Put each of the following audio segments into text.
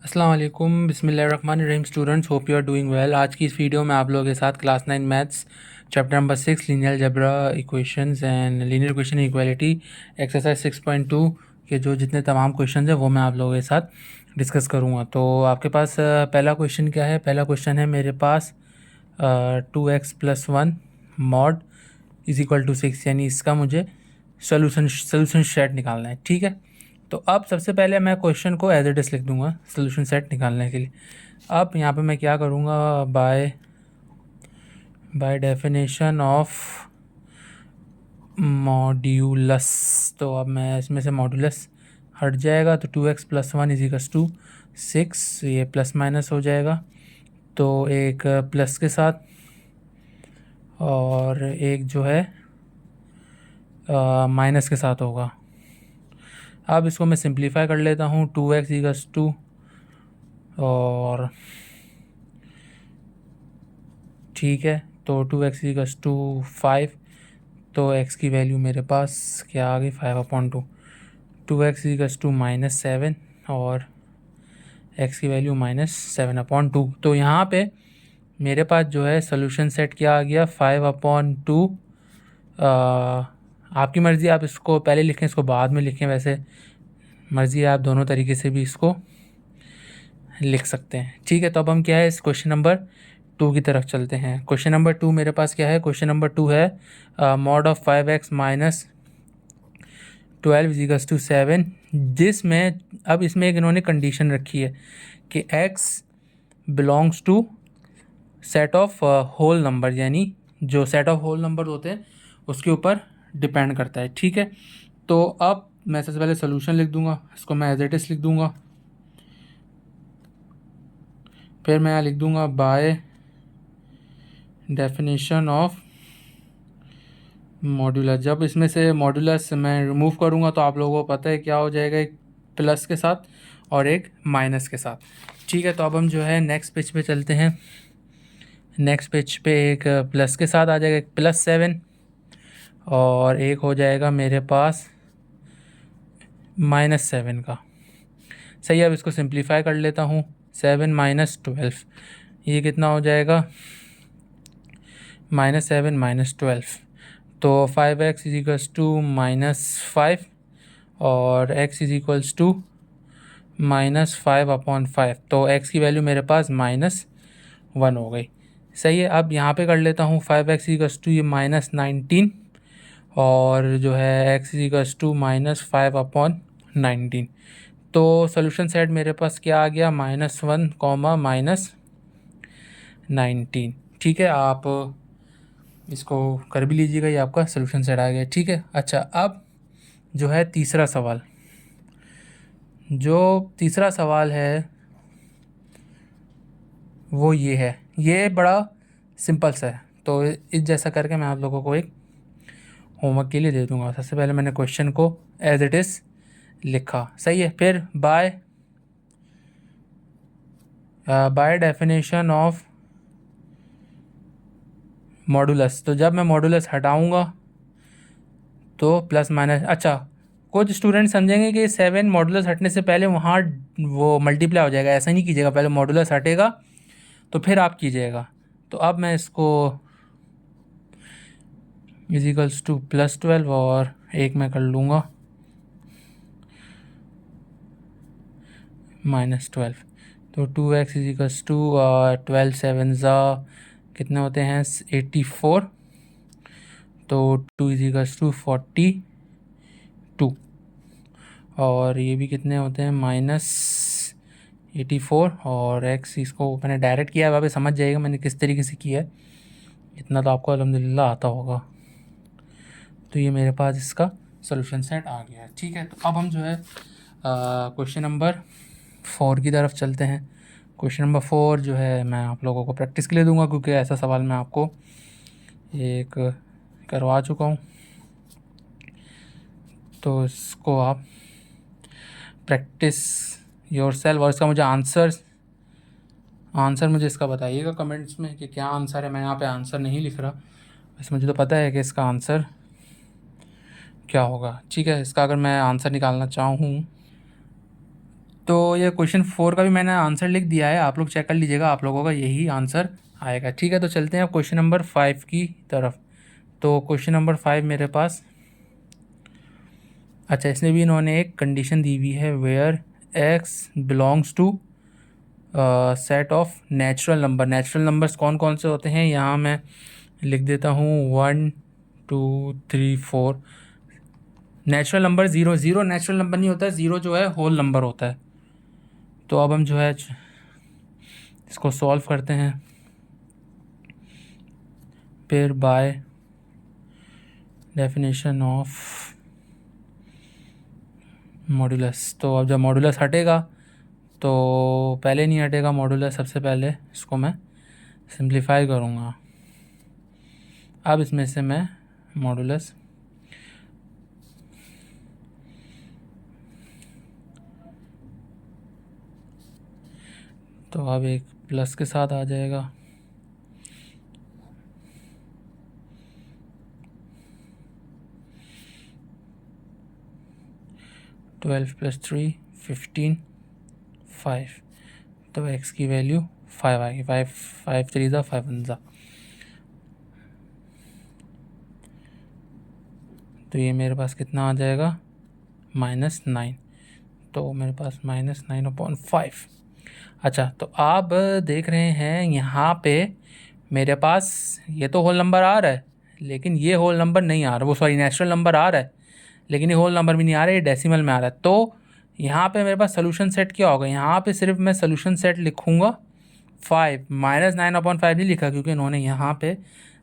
अस्सलाम वालेकुम बिस्मिल्लाहिर्रहमानिर्रहीम students, hope you are doing well. आज की इस वीडियो में आप लोगों के साथ class 9 maths chapter number 6 linear algebra equations and linear equation equality exercise 6.2 के जो जितने तमाम क्वेश्चन हैं वो मैं आप लोगों के साथ डिस्कस करूँगा। तो आपके पास पहला क्वेश्चन क्या है? पहला क्वेश्चन है मेरे पास 2x+1 mod is equal to 6, यानी इसका मुझे सोल्यूशन सेट निकालना है। ठीक है, तो अब सबसे पहले मैं क्वेश्चन को एज इट इज़ लिख दूंगा सोल्यूशन सेट निकालने के लिए। अब यहाँ पे मैं क्या करूँगा, बाय डेफिनेशन ऑफ मॉड्यूलस। तो अब मैं इसमें से मॉड्यूलस हट जाएगा, तो 2x+1 इजिकल्स टू 6, ये प्लस माइनस हो जाएगा, तो एक प्लस के साथ और एक जो है माइनस के साथ होगा। अब इसको मैं सिंप्लीफाई कर लेता हूँ, 2x इक्वल्स टू और ठीक है, तो 2x इक्वल्स टू 5, तो x की वैल्यू मेरे पास क्या आ गई 5/2। 2x इक्वल्स टू -7 और x की वैल्यू -7/2। तो यहाँ पे मेरे पास जो है सोल्यूशन सेट क्या आ गया 5/2। आपकी मर्ज़ी, आप इसको पहले लिखें इसको बाद में लिखें, वैसे मर्ज़ी है, आप दोनों तरीके से भी इसको लिख सकते हैं। ठीक है, तो अब हम क्या है इस क्वेश्चन नंबर 2 की तरफ चलते हैं। क्वेश्चन नंबर 2 मेरे पास क्या है? क्वेश्चन नंबर 2 है mod of 5x minus 12 equals to 7, जिसमें अब इसमें एक इन्होंने कंडीशन रखी है कि x belongs to set of whole number, यानी जो सेट ऑफ होल नंबर होते हैं उसके ऊपर डिपेंड करता है। ठीक है, तो अब मैं सबसे पहले सोल्यूशन लिख दूंगा, इसको मैं एज इट इज़ लिख दूंगा, फिर मैं यहाँ लिख दूंगा बाय डेफिनेशन ऑफ मॉड्यूलस। जब इसमें से मॉड्यूलस मैं रिमूव करूँगा तो आप लोगों को पता है क्या हो जाएगा, एक प्लस के साथ और एक माइनस के साथ। ठीक है, तो अब हम जो है नेक्स्ट पेज पे चलते हैं। नेक्स्ट पेज पे एक प्लस के साथ आ जाएगा, एक +7 और एक हो जाएगा मेरे पास -7 का। सही, अब इसको सिंप्लीफाई कर लेता हूँ, 7 - 12, ये कितना हो जाएगा -7 - 12, तो 5x इजिकल्स टू -5 और x इज इक्वल्स टू -5/5, तो x की वैल्यू मेरे पास -1 हो गई। सही है, अब यहाँ पे कर लेता हूँ 5x इक्वल्स टू ये -19 और जो है x इक्वल्स टू -5/19। तो सोल्यूशन सेट मेरे पास क्या आ गया, -1, -19। ठीक है, आप इसको कर भी लीजिएगा, ये आपका सोल्यूशन सेट आ गया। ठीक है, अच्छा, अब जो है तीसरा सवाल, जो तीसरा सवाल है वो ये है, ये बड़ा सिंपल सा है, तो इस जैसा करके मैं आप लोगों को एक होमवर्क के लिए दे दूंगा। सबसे पहले मैंने क्वेश्चन को एज इट इज़ लिखा, सही है, फिर बाय डेफिनेशन ऑफ मॉडुलस, तो जब मैं मॉडुलस हटाऊंगा तो प्लस माइनस, अच्छा, कुछ स्टूडेंट समझेंगे कि 7 मॉडुलस हटने से पहले वहाँ वो मल्टीप्लाई हो जाएगा, ऐसा नहीं कीजिएगा, पहले मॉडुलस हटेगा तो फिर आप कीजिएगा। तो अब मैं इसको इजिकल्स टू +12 और एक मैं कर लूँगा -12, तो 2x इजिकल्स टू 12 7 कितने होते हैं 84, तो 2 इजिकल्स टू 42 और ये भी कितने होते हैं -84 और x, इसको मैंने डायरेक्ट किया है, वहाँ पे समझ जाएगा मैंने किस तरीके से किया है, इतना तो आपको अल्हम्दुलिल्लाह आता होगा। तो ये मेरे पास इसका सोल्यूशन सेट आ गया है। ठीक है, तो अब हम जो है क्वेश्चन नंबर 4 की तरफ चलते हैं। क्वेश्चन नंबर 4 जो है मैं आप लोगों को प्रैक्टिस के लिए दूंगा, क्योंकि ऐसा सवाल मैं आपको एक करवा चुका हूँ, तो इसको आप प्रैक्टिस योरसेल्फ, और इसका मुझे आंसर मुझे इसका बताइएगा कमेंट्स में कि क्या आंसर है। मैं यहाँ पे आंसर नहीं लिख रहा, वैसे मुझे तो पता है कि इसका आंसर क्या होगा। ठीक है, इसका अगर मैं आंसर निकालना चाहूँ तो ये क्वेश्चन 4 का भी मैंने आंसर लिख दिया है, आप लोग चेक कर लीजिएगा, आप लोगों का यही आंसर आएगा। ठीक है, तो चलते हैं अब क्वेश्चन नंबर 5 की तरफ। तो क्वेश्चन नंबर 5 मेरे पास, अच्छा इसमें भी इन्होंने एक कंडीशन दी हुई है, where x belongs to set of natural number. Natural numbers कौन कौन से होते हैं, यहाँ मैं लिख देता हूँ 1 2 3 4। Natural number zero natural number नहीं होता है, ज़ीरो जो है होल नंबर होता है। तो अब हम जो है इसको सॉल्व करते हैं, फिर बाय डेफिनेशन ऑफ मॉड्यूलस। तो अब जब मॉड्यूलस हटेगा तो पहले नहीं हटेगा मॉड्यूलस, सबसे पहले इसको मैं सिंप्लीफाई करूँगा। अब इसमें से मैं मॉड्यूलस तो अब एक प्लस के साथ आ जाएगा, ट्वेल्व प्लस 3 15 5। तो x की वैल्यू 5 आएगी, 5 5 3 ज़ा 5 1 ज़ा। तो ये मेरे पास कितना आ जाएगा, -9। तो मेरे पास -9/5। अच्छा, तो आप देख रहे हैं यहाँ पे मेरे पास ये तो होल नंबर आ रहा है, लेकिन ये होल नंबर नहीं आ रहा, वो सॉरी नेचुरल नंबर आ रहा है, लेकिन ये होल नंबर भी नहीं आ रहा है, ये डेसिमल में आ रहा है। तो यहाँ पे मेरे पास सोल्यूशन सेट क्या होगा, यहाँ पे सिर्फ मैं सोल्यूशन सेट लिखूँगा 5, -9/5 नहीं लिखा, क्योंकि इन्होंने यहाँ पे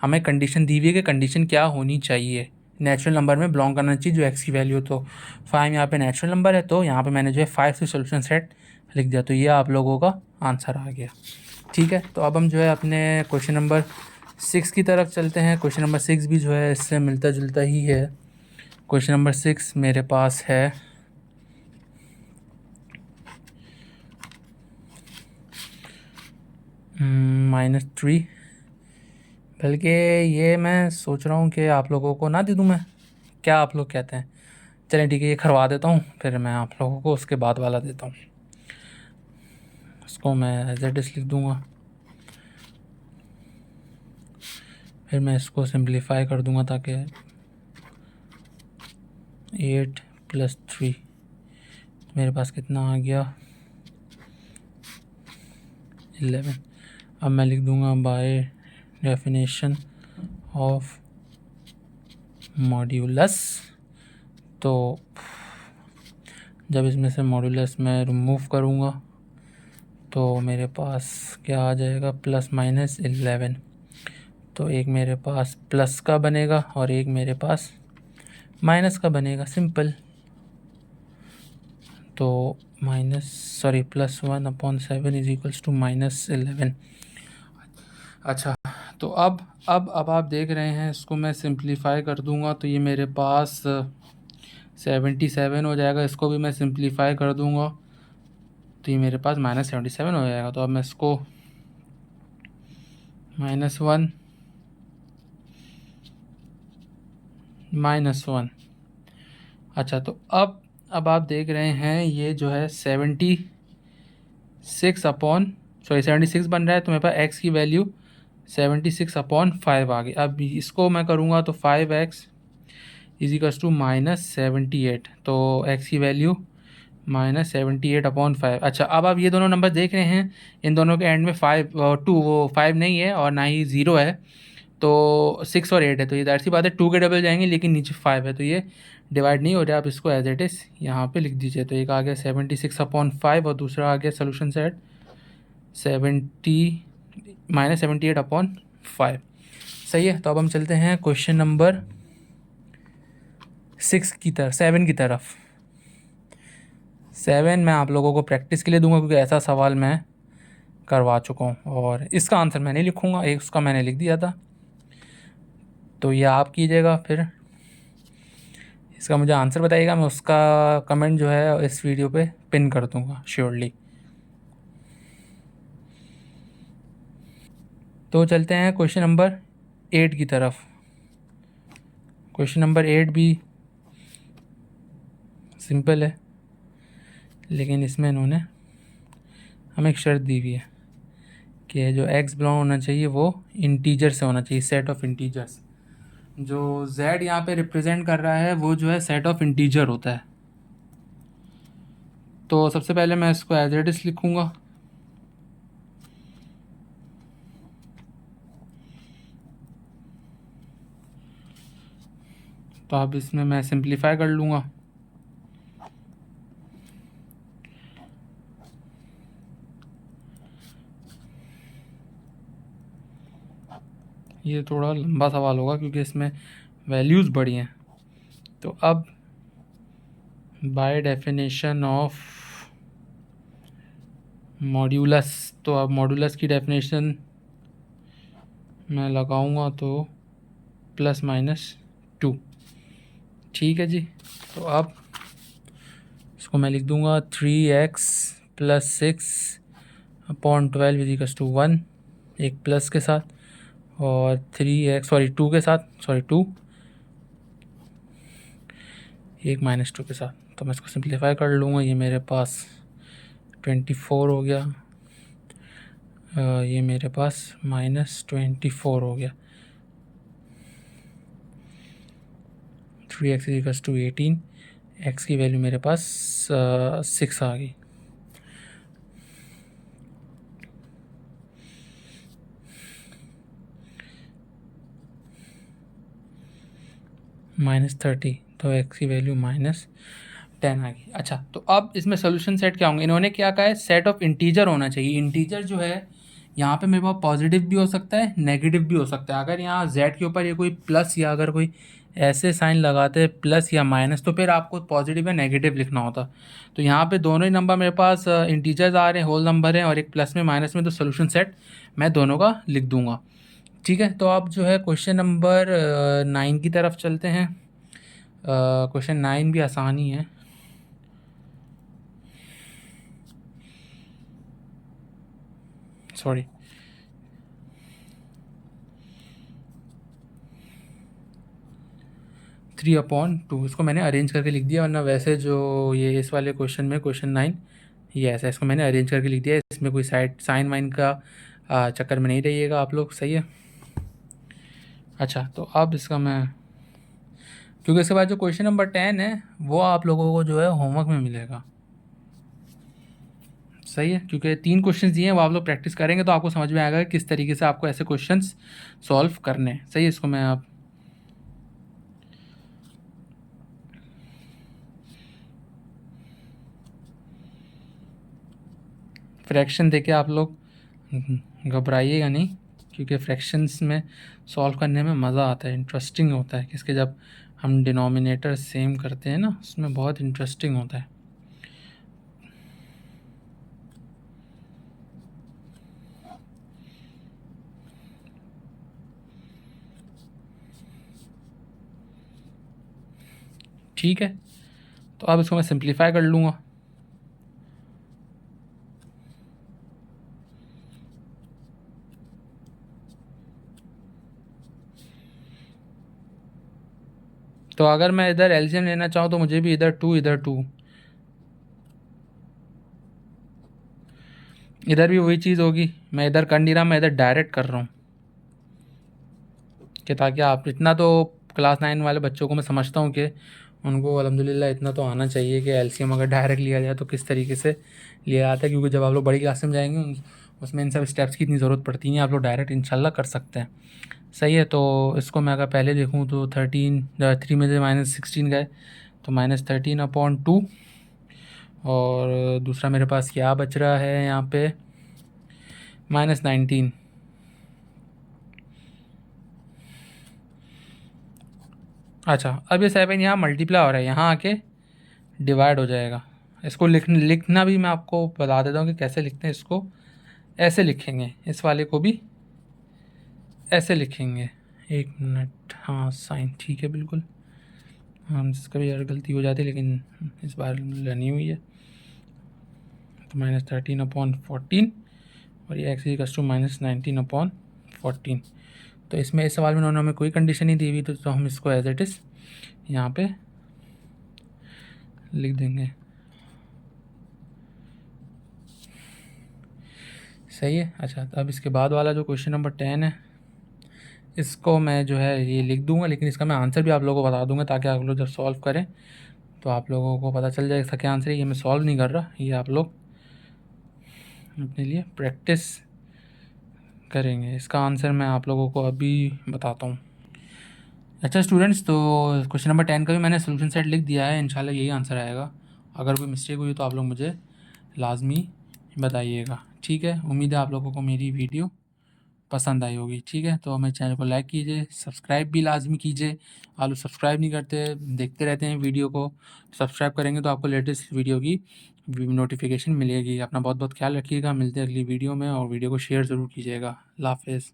हमें कंडीशन दी हुई है कि कंडीशन क्या होनी चाहिए, नेचुरल नंबर में बिलोंग करना चाहिए जो एक्स की वैल्यू। तो 5 यहाँ पे नेचुरल नंबर है, तो यहाँ पे मैंने जो है 5 से सोल्यूशन सेट लिख दिया, तो ये आप लोगों का आंसर आ गया। ठीक है, तो अब हम जो है अपने क्वेश्चन नंबर 6 की तरफ चलते हैं। क्वेश्चन नंबर 6 भी जो है इससे मिलता जुलता ही है। क्वेश्चन नंबर 6 मेरे पास है -3, बल्कि ये मैं सोच रहा हूँ कि आप लोगों को ना दे दूँ मैं, क्या आप लोग कहते हैं? चलें ठीक है, ये करवा देता हूँ, फिर मैं आप लोगों को उसके बाद वाला देता हूँ। इसको मैं एज इट इज़ लिख दूँगा, फिर मैं इसको सिंप्लीफाई कर दूँगा, ताकि 8 + 3 मेरे पास कितना आ गया, 11। अब मैं लिख दूँगा बाय डेफिनेशन ऑफ मॉड्यूलस। तो जब इसमें से मॉड्यूलस मैं रिमूव करूँगा तो मेरे पास क्या आ जाएगा, ±11। तो एक मेरे पास प्लस का बनेगा और एक मेरे पास माइनस का बनेगा, सिंपल। तो +1/7 = -11। अच्छा, तो अब आप देख रहे हैं, इसको मैं सिंप्लीफाई कर दूंगा तो ये मेरे पास 77 हो जाएगा। इसको भी मैं सिंप्लीफाई कर दूंगा तो ये मेरे पास -77 हो जाएगा। तो अब मैं इसको -1 -1। अच्छा, तो अब आप देख रहे हैं ये जो है 76 बन रहा है, तो मेरे पास x की वैल्यू 76/5 आ गई। अब इसको मैं करूँगा तो 5x = -78। तो x की वैल्यू -78/5। अच्छा, अब आप ये दोनों नंबर देख रहे हैं, इन दोनों के एंड में 5 नहीं है और ना ही 0 है, तो 6 और 8 है, तो ये ज़ाहिर सी बात है 2 के डबल जाएंगे, लेकिन नीचे 5 है तो ये डिवाइड नहीं हो रहा। आप इसको एज इट इज़ यहाँ पे लिख दीजिए। तो एक आ गया 76/5 और दूसरा आ गया सोल्यूशन सेट -78/5। सही है, तो अब हम चलते हैं क्वेश्चन नंबर 7 की तरफ। 7 मैं आप लोगों को प्रैक्टिस के लिए दूंगा, क्योंकि ऐसा सवाल मैं करवा चुका हूँ और इसका आंसर मैं नहीं लिखूँगा, एक उसका मैंने लिख दिया था, तो ये आप कीजिएगा। फिर इसका मुझे आंसर बताइएगा, मैं उसका कमेंट जो है इस वीडियो पे पिन कर दूँगा श्योरली। तो चलते हैं क्वेश्चन नंबर 8 की तरफ। क्वेश्चन नंबर 8 भी सिंपल है, लेकिन इसमें इन्होंने हमें एक शर्त दी हुई है कि जो x बिलोंग होना चाहिए वो इंटीजर से होना चाहिए, सेट ऑफ इंटीजर्स। जो z यहाँ पे रिप्रेजेंट कर रहा है वो जो है सेट ऑफ इंटीजर होता है। तो सबसे पहले मैं इसको एज इट इज लिखूँगा। तो अब इसमें मैं सिंप्लीफाई कर लूँगा। ये थोड़ा लंबा सवाल होगा क्योंकि इसमें वैल्यूज़ बड़ी हैं। तो अब बाय डेफिनेशन ऑफ मॉड्यूलस, तो अब मॉड्यूलस की डेफिनेशन मैं लगाऊंगा तो ±2। ठीक है जी। तो अब इसको मैं लिख दूंगा 3x + 6/12 = 1, एक प्लस के साथ, और 2 के साथ, 2 एक -2 के साथ। तो मैं इसको सिंप्लीफाई कर लूँगा। ये मेरे पास 24 हो गया, ये मेरे पास -24 हो गया। 3x = 18, x की वैल्यू मेरे पास 6 आ गई। -30, तो x की वैल्यू -10 आ गई। अच्छा, तो अब इसमें सोल्यूशन सेट क्या होंगे? इन्होंने क्या कहा है, सेट ऑफ इंटीजर होना चाहिए। इंटीजर जो है यहाँ पे मेरे पास पॉजिटिव भी हो सकता है, नेगेटिव भी हो सकता है। अगर यहाँ z के ऊपर ये कोई प्लस या अगर कोई ऐसे साइन लगाते हैं प्लस या माइनस, तो फिर आपको पॉजिटिव या नेगेटिव लिखना होता। तो यहाँ पे दोनों ही नंबर मेरे पास इंटीजर्स आ रहे हैं, होल नंबर हैं, और एक प्लस में माइनस में, तो सोल्यूशन सेट मैं दोनों का लिख दूंगा। ठीक है, तो अब जो है क्वेश्चन नंबर 9 की तरफ चलते हैं। क्वेश्चन 9 भी आसान ही है। सॉरी, थ्री अपॉन टू, इसको मैंने अरेंज करके लिख दिया, वरना वैसे जो ये इस वाले क्वेश्चन में क्वेश्चन 9 ये ऐसा, इसको मैंने अरेंज करके लिख दिया। इसमें कोई साइन वाइन का चक्कर में नहीं रहिएगा आप लोग, सही है। अच्छा, तो अब इसका मैं, क्योंकि इसके बाद जो क्वेश्चन नंबर 10 है वो आप लोगों को जो है होमवर्क में मिलेगा, सही है। क्योंकि 3 क्वेश्चंस दिए हैं, वो आप लोग प्रैक्टिस करेंगे तो आपको समझ में आएगा कि किस तरीके से आपको ऐसे क्वेश्चंस सॉल्व करने हैं, सही है। इसको मैं आप फ्रैक्शन देके आप लोग घबराइएगा नहीं, क्योंकि फ्रैक्शंस में सॉल्व करने में मज़ा आता है, इंटरेस्टिंग होता है। किसके जब हम डिनोमिनेटर सेम करते हैं ना, उसमें बहुत इंटरेस्टिंग होता है। ठीक है, तो अब इसको मैं सिंप्लीफाई कर लूँगा। तो अगर मैं इधर एलसीएम लेना चाहूँ तो मुझे भी इधर 2 इधर 2, इधर भी वही चीज़ होगी। मैं इधर कर नहीं रहा, मैं इधर डायरेक्ट कर रहा हूँ, कि ताकि आप इतना तो क्लास 9 वाले बच्चों को मैं समझता हूँ कि उनको अल्हम्दुलिल्लाह इतना तो आना चाहिए कि एलसीएम अगर डायरेक्ट लिया जाए तो किस तरीके से लिया जाता है। क्योंकि जब आप लोग बड़ी क्लास में जाएंगे उसमें इन सब स्टेप्स की इतनी ज़रूरत पड़ती है, आप लोग डायरेक्ट इंशाल्लाह कर सकते हैं, सही है। तो इसको मैं अगर पहले देखूँ तो 3 में से -16 गए, तो -13/2, और दूसरा मेरे पास क्या बच रहा है यहाँ पे, -19। अच्छा, अब ये 7 यहाँ मल्टीप्लाई हो रहा है, यहाँ आके डिवाइड हो जाएगा। इसको लिखना भी मैं आपको बता देता हूँ कि कैसे लिखते हैं। इसको ऐसे लिखेंगे, इस वाले को भी ऐसे लिखेंगे। एक मिनट, हाँ साइन ठीक है बिल्कुल। हम इसका भी यार गलती हो जाती है, लेकिन इस बार लेनी हुई है। तो -13/14, और ये x = -19/14। तो इसमें इस सवाल में उन्होंने हमें कोई कंडीशन नहीं दी हुई, तो हम इसको एज इट इज़ यहाँ पे लिख देंगे। सही है। अच्छा, तो अब इसके बाद वाला जो क्वेश्चन नंबर 10 है, इसको मैं जो है ये लिख दूंगा, लेकिन इसका मैं आंसर भी आप लोगों को बता दूंगा, ताकि आप लोग जब सॉल्व करें तो आप लोगों को पता चल जाए इसका क्या आंसर है। ये मैं सॉल्व नहीं कर रहा, ये आप लोग अपने लिए प्रैक्टिस करेंगे। इसका आंसर मैं आप लोगों को अभी बताता हूँ। अच्छा स्टूडेंट्स, तो क्वेश्चन नंबर 10 का भी मैंने सोल्यूशन सेट लिख दिया है, इंशाल्लाह यही आंसर आएगा। अगर कोई मिस्टेक हुई तो आप लोग मुझे लाजमी बताइएगा, ठीक है। उम्मीद है आप लोगों को मेरी वीडियो पसंद आई होगी, ठीक है। तो मेरे चैनल को लाइक कीजिए, सब्सक्राइब भी लाजमी कीजिए। आप लोग सब्सक्राइब नहीं करते, देखते रहते हैं वीडियो को। सब्सक्राइब करेंगे तो आपको लेटेस्ट वीडियो की नोटिफिकेशन मिलेगी। अपना बहुत बहुत ख्याल रखिएगा, मिलते हैं अगली वीडियो में, और वीडियो को शेयर ज़रूर कीजिएगा। अल्लाह हाफ़िज़।